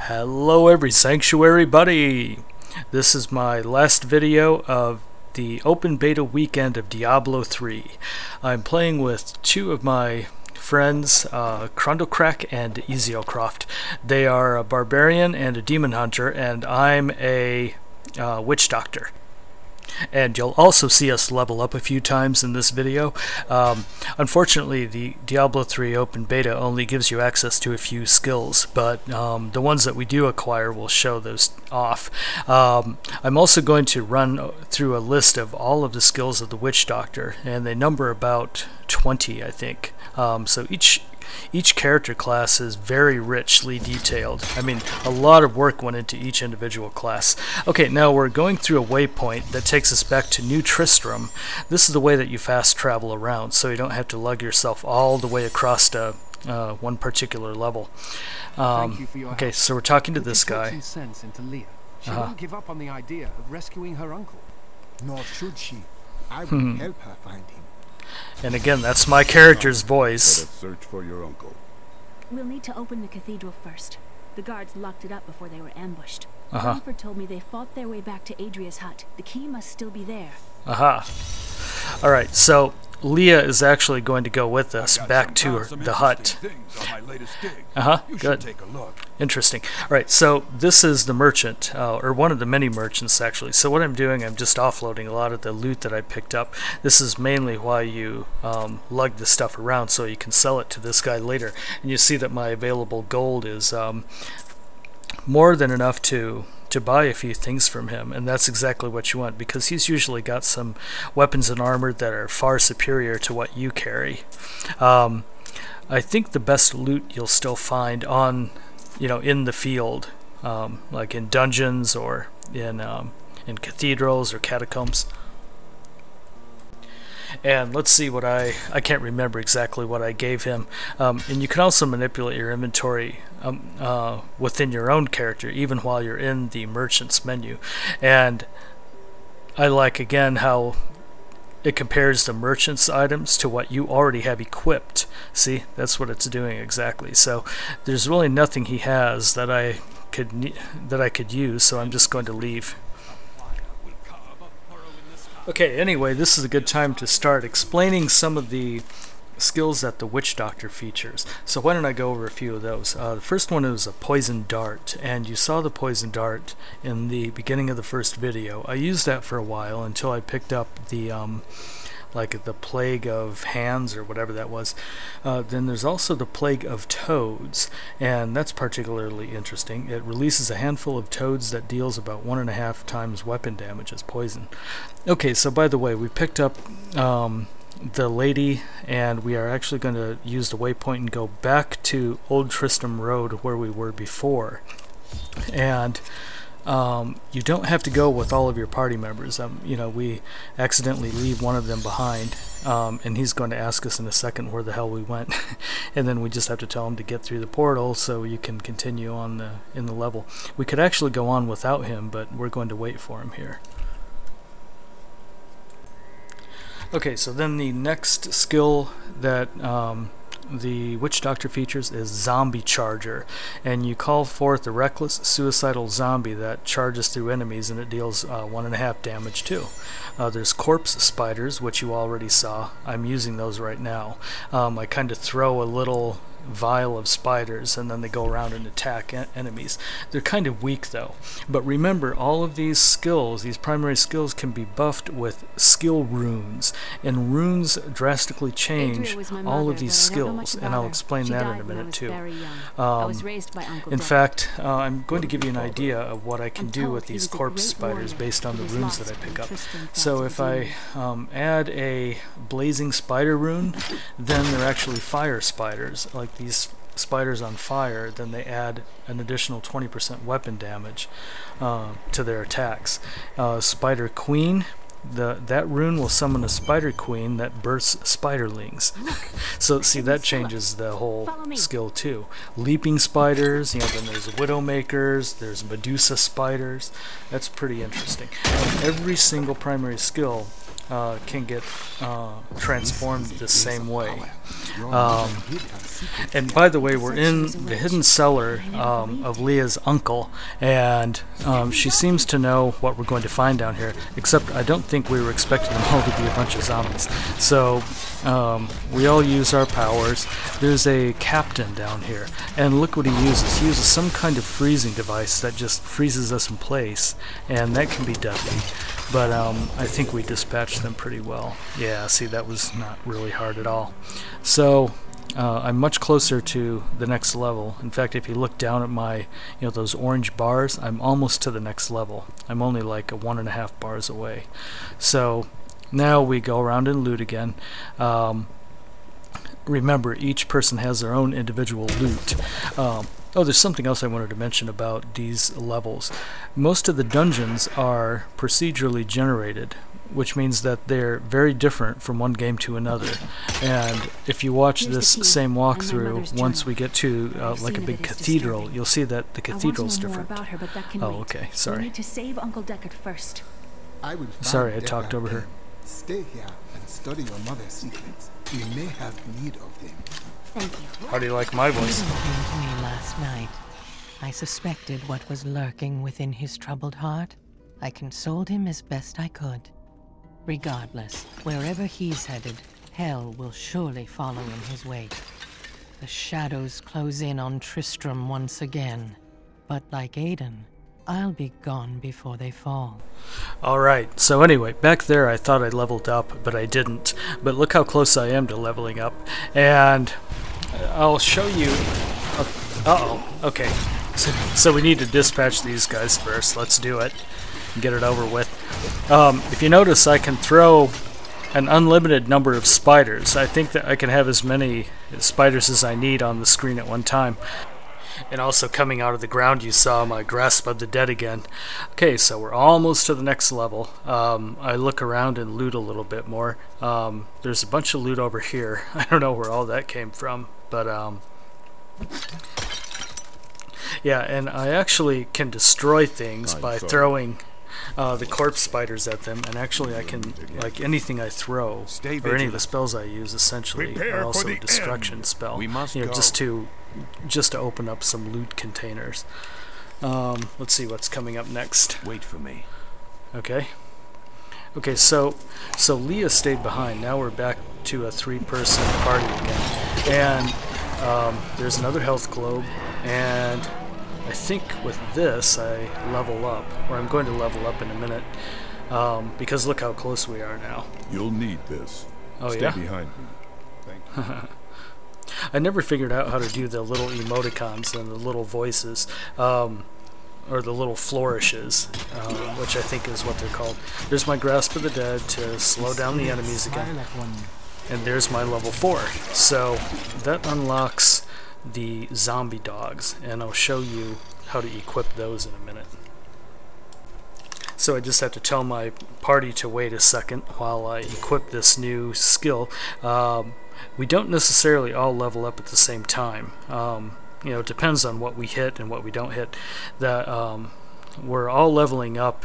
Hello every sanctuary buddy! This is my last video of the open beta weekend of Diablo 3. I'm playing with two of my friends, Crundlecrack and Easiocroft. They are a barbarian and a demon hunter, and I'm a witch doctor. And you'll also see us level up a few times in this video. Unfortunately, the Diablo 3 open beta only gives you access to a few skills, but the ones that we do acquire will show those off. I'm also going to run through a list of all of the skills of the Witch Doctor, and they number about 20, I think. So each character class is very richly detailed. I mean, a lot of work went into each individual class. Okay, now we're going through a waypoint that takes us back to New Tristram. This is the way that you fast travel around, so you don't have to lug yourself all the way across to one particular level. Okay, so we're talking to this guy. Some sense into Leah. She won't give up on the idea of rescuing her uncle. Nor should she. I will help her find him. And again, that's my character's voice. Let us search for your uncle. We'll need to open the cathedral first. The guards locked it up before they were ambushed. Comfort told me they fought their way back to Adria's hut. The key must still be there. Alright, so Leah is actually going to go with us back to the hut. Good. Interesting. Alright, so this is the merchant, or one of the many merchants actually. So what I'm doing, I'm just offloading a lot of the loot that I picked up. This is mainly why you lug this stuff around, so you can sell it to this guy later. And you see that my available gold is more than enough to buy a few things from him, and that's exactly what you want, because he's usually got some weapons and armor that are far superior to what you carry. I think the best loot you'll still find on, in the field, like in dungeons or in cathedrals or catacombs. And let's see what I can't remember exactly what I gave him. And you can also manipulate your inventory within your own character, even while you're in the merchant's menu. And I like, again, how it compares the merchant's items to what you already have equipped. See, that's what it's doing exactly. So there's really nothing he has that I could use, so I'm just going to leave. Okay, anyway, this is a good time to start explaining some of the skills that the Witch Doctor features. So why don't I go over a few of those. The first one is a poison dart, and you saw the poison dart in the beginning of the first video. I used that for a while until I picked up the like the plague of hands or whatever that was. Then there's also the plague of toads, and that's particularly interesting. It releases a handful of toads that deals about 1.5 times weapon damage as poison. Okay, so by the way, we picked up the lady, and we are actually going to use the waypoint and go back to Old Tristram Road where we were before. And you don't have to go with all of your party members. We accidentally leave one of them behind, and he's going to ask us in a second where the hell we went. And then we just have to tell him to get through the portal so you can continue on in the level. We could actually go on without him, but we're going to wait for him here. Okay, so then the next skill that the Witch Doctor features is Zombie Charger, and you call forth a reckless, suicidal zombie that charges through enemies, and it deals 1.5 damage too. There's Corpse Spiders, which you already saw. I'm using those right now. I kind of throw a little vial of spiders, and then they go around and attack enemies. They're kind of weak though. But remember, all of these skills, these primary skills, can be buffed with skill runes, and runes drastically change all of these skills, and I'll explain that in a minute too. In fact, I'm going to give you an idea of what I can do with these corpse spiders based on the runes that I pick up. So if I add a blazing spider rune, then they're actually fire spiders, like these spiders on fire. Then they add an additional 20% weapon damage to their attacks. Spider Queen, that rune will summon a spider queen that births spiderlings. So see, that changes the whole skill too. Leaping spiders, then there's widowmakers, there's Medusa spiders. That's pretty interesting. And every single primary skill can get transformed the same way. And by the way, we're in the hidden cellar of Leah's uncle, and she seems to know what we're going to find down here, except I don't think we were expecting them all to be a bunch of zombies. So we all use our powers. There's a captain down here, and look what he uses. He uses some kind of freezing device that just freezes us in place, and that can be deadly. But I think we dispatched them pretty well. Yeah, see, that was not really hard at all. So I'm much closer to the next level. In fact, if you look down at my, those orange bars, I'm almost to the next level. I'm only like 1.5 bars away. So now we go around and loot again. Remember, each person has their own individual loot. Oh, there's something else I wanted to mention about these levels. Most of the dungeons are procedurally generated, which means that they're very different from one game to another. And if you watch this same walkthrough, once we get to like a big cathedral, you'll see that the cathedral's different. Oh, okay, sorry. We need to save Uncle Deckard first. Sorry, I talked over her. Stay here and study your mother's secrets. We may have need of them. Thank you. How do you like my voice? He came to me last night. I suspected what was lurking within his troubled heart. I consoled him as best I could. Regardless, wherever he's headed, hell will surely follow in his wake. The shadows close in on Tristram once again. But like Aiden, I'll be gone before they fall. Alright, so anyway, back there I thought I leveled up, but I didn't. But look how close I am to leveling up. And I'll show you... Uh-oh, okay. So we need to dispatch these guys first. Let's do it. Get it over with. If you notice, I can throw an unlimited number of spiders. I think that I can have as many spiders as I need on the screen at one time. And also coming out of the ground, you saw my grasp of the dead again. Okay, so we're almost to the next level. I look around and loot a little bit more. There's a bunch of loot over here. I don't know where all that came from, but yeah, and I actually can destroy things by throwing the corpse spiders at them, and actually I can, like, anything I throw, or any of the spells I use, essentially, are also a destruction spell. Just to open up some loot containers. Let's see what's coming up next. Wait for me. Okay. Okay, so Leah stayed behind. Now we're back to a 3-person party again. And there's another health globe, and I think with this I level up, or I'm going to level up in a minute, because look how close we are now. You'll need this. Oh, Stay yeah? behind me. Thank you. I never figured out how to do the little emoticons and the little voices, or the little flourishes, which I think is what they're called. There's my Grasp of the Dead to slow down the enemies again. And there's my level 4. So that unlocks the zombie dogs, and I'll show you how to equip those in a minute. So I just have to tell my party to wait a second while I equip this new skill. We don't necessarily all level up at the same time. It depends on what we hit and what we don't hit. We're all leveling up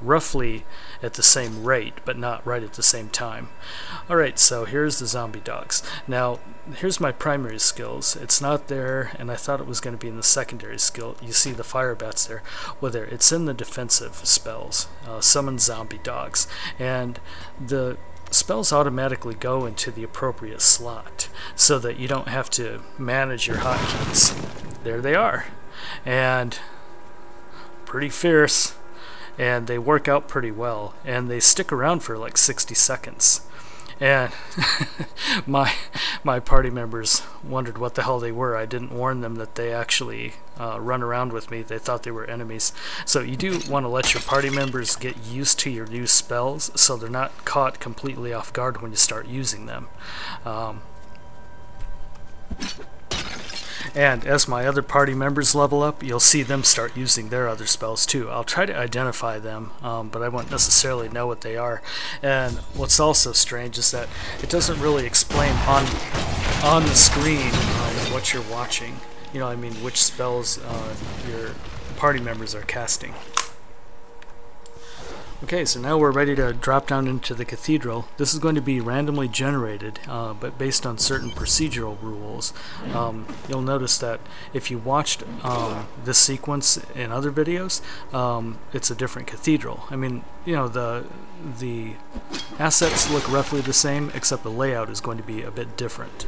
roughly at the same rate, but not right at the same time. Alright, so here's the zombie dogs. Now, here's my primary skills. It's not there, and I thought it was going to be in the secondary skill. You see the fire bats there. Well, there, it's in the defensive spells. Summon zombie dogs. And the spells automatically go into the appropriate slot, so that you don't have to manage your hotkeys. There they are. And pretty fierce, and they work out pretty well, and they stick around for like 60 seconds. And my party members wondered what the hell they were. I didn't warn them that they actually run around with me. They thought they were enemies. So you do want to let your party members get used to your new spells, so they're not caught completely off guard when you start using them. And as my other party members level up, you'll see them start using their other spells too. I'll try to identify them, but I won't necessarily know what they are. And what's also strange is that it doesn't really explain on the screen what you're watching. Which spells your party members are casting. Okay, so now we're ready to drop down into the cathedral. This is going to be randomly generated, but based on certain procedural rules. You'll notice that if you watched this sequence in other videos, it's a different cathedral. I mean, you know, the assets look roughly the same, except the layout is going to be a bit different.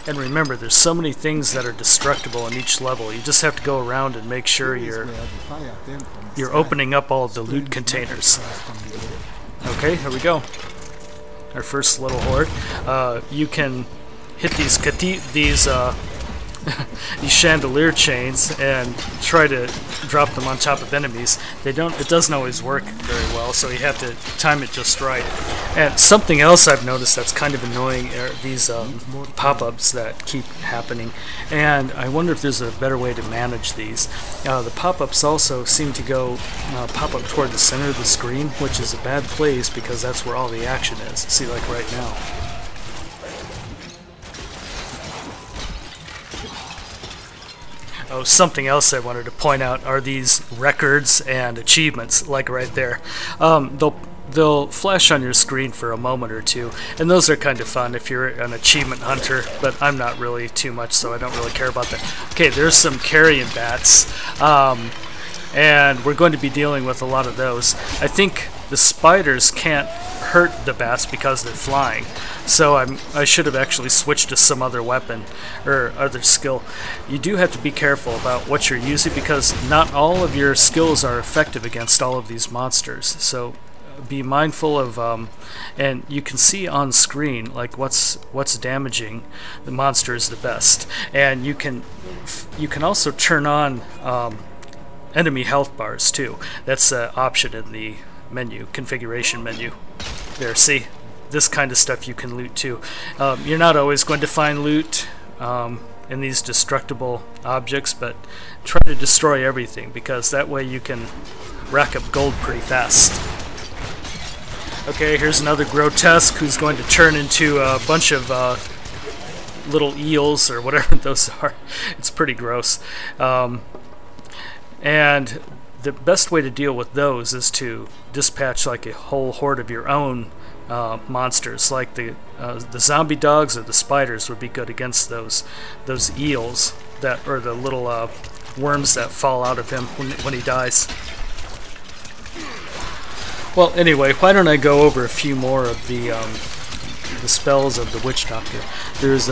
And remember, there's so many things that are destructible in each level. You just have to go around and make sure you're opening up all of the loot containers. Okay, here we go. Our first little horde. You can hit these these chandelier chains and try to drop them on top of enemies. It doesn't always work very well, so you have to time it just right. And something else I've noticed that's kind of annoying are these pop-ups that keep happening, and I wonder if there's a better way to manage these. The pop-ups also seem to go pop up toward the center of the screen, which is a bad place because that's where all the action is. See, like right now. Oh, something else I wanted to point out are these records and achievements, like right there. They'll flash on your screen for a moment or two, and those are kind of fun if you're an achievement hunter, but I'm not really too much, so I don't really care about that. Okay, there's some carrion bats, and we're going to be dealing with a lot of those. I think the spiders can't hurt the bats because they're flying, so I should have actually switched to some other weapon or other skill. You do have to be careful about what you're using because not all of your skills are effective against all of these monsters, so be mindful of and you can see on screen like what's damaging the monsters the best, and you can also turn on enemy health bars too. That's an option in the menu, configuration menu. There, see, this kind of stuff you can loot too. You're not always going to find loot in these destructible objects, but try to destroy everything because that way you can rack up gold pretty fast. Okay, here's another grotesque who's going to turn into a bunch of little eels or whatever those are. It's pretty gross. And the best way to deal with those is to dispatch like a whole horde of your own monsters, like the zombie dogs or the spiders would be good against those eels that, or the little worms that fall out of him when he dies. Well, anyway, why don't I go over a few more of the spells of the Witch Doctor. There's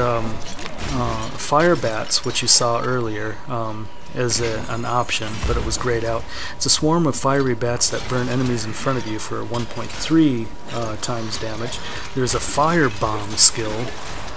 fire bats, which you saw earlier, as an option, but it was grayed out. It's a swarm of fiery bats that burn enemies in front of you for 1.3 times damage. There's a fire bomb skill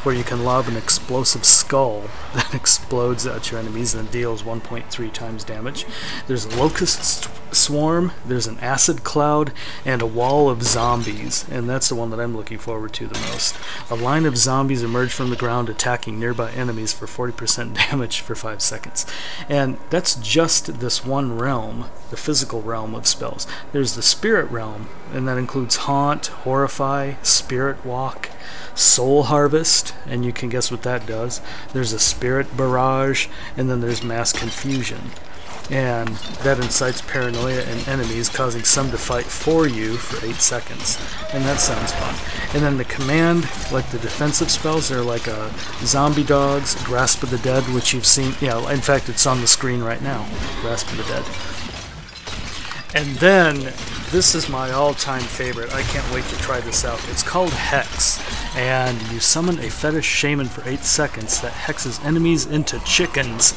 where you can lob an explosive skull that explodes at your enemies and deals 1.3 times damage. There's a locust swarm, there's an acid cloud, and a wall of zombies, and that's the one that I'm looking forward to the most. A line of zombies emerge from the ground attacking nearby enemies for 40% damage for 5 seconds. And that's just this one realm, the physical realm of spells. There's the spirit realm, and that includes Haunt, Horrify, Spirit Walk, Soul Harvest, and you can guess what that does. There's a Spirit Barrage, and then there's Mass Confusion. And that incites paranoia in enemies, causing some to fight for you for 8 seconds. And that sounds fun. And then the command, like the defensive spells, are like Zombie Dogs, Grasp of the Dead, which you've seen. Yeah, in fact, it's on the screen right now. Grasp of the Dead. And then, this is my all-time favorite. I can't wait to try this out. It's called Hex, and you summon a fetish shaman for 8 seconds that hexes enemies into chickens.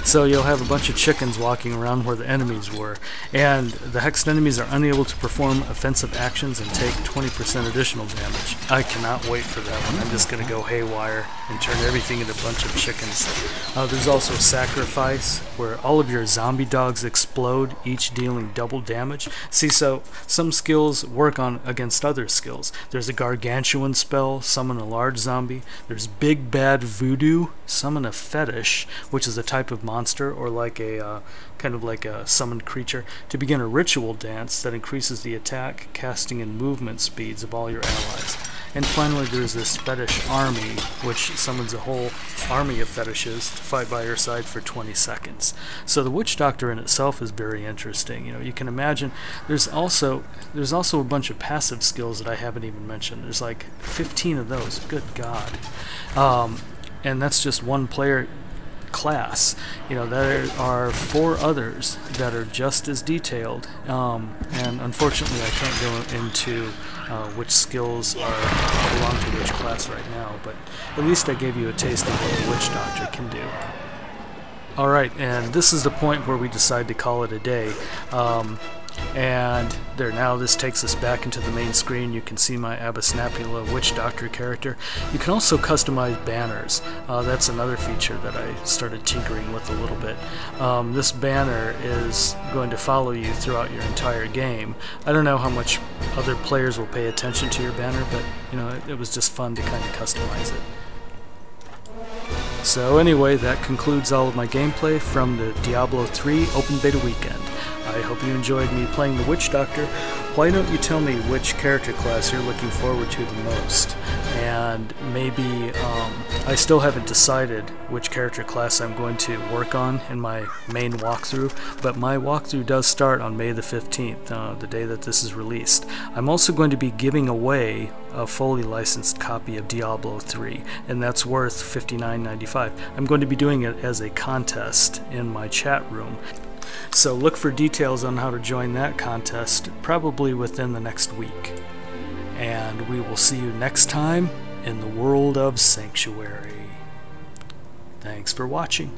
So you'll have a bunch of chickens walking around where the enemies were, and the hexed enemies are unable to perform offensive actions and take 20% additional damage. I cannot wait for that one. I'm just going to go haywire and turn everything into a bunch of chickens. There's also Sacrifice, where all of your zombie dogs explode, each dealing double damage. See, so some skills work on against other skills. There's a Gargantuan spell, summon a large zombie. There's Big Bad Voodoo, summon a fetish, which is a type of monster, or like a kind of like a summoned creature, to begin a ritual dance that increases the attack, casting, and movement speeds of all your allies. And finally there's this fetish army, which summons a whole army of fetishes to fight by your side for 20 seconds. So the Witch Doctor in itself is very interesting. You know, you can imagine there's also a bunch of passive skills that I haven't even mentioned. There's like 15 of those. Good God. And that's just one player class. You know, there are 4 others that are just as detailed, and unfortunately I can't go into which skills belong to which class right now, but at least I gave you a taste of what the Witch Doctor can do. Alright, and this is the point where we decide to call it a day. And there, now this takes us back into the main screen. You can see my Abysnapula Witch Doctor character. You can also customize banners. That's another feature that I started tinkering with a little bit. This banner is going to follow you throughout your entire game. I don't know how much other players will pay attention to your banner, but you know, it was just fun to kind of customize it. So anyway, that concludes all of my gameplay from the Diablo 3 Open Beta Weekend. I hope you enjoyed me playing the Witch Doctor. Why don't you tell me which character class you're looking forward to the most? And maybe, I still haven't decided which character class I'm going to work on in my main walkthrough, but my walkthrough does start on May the 15th, the day that this is released. I'm also going to be giving away a fully licensed copy of Diablo 3, and that's worth $59.95. I'm going to be doing it as a contest in my chat room. So look for details on how to join that contest probably within the next week. And we will see you next time in the world of Sanctuary. Thanks for watching.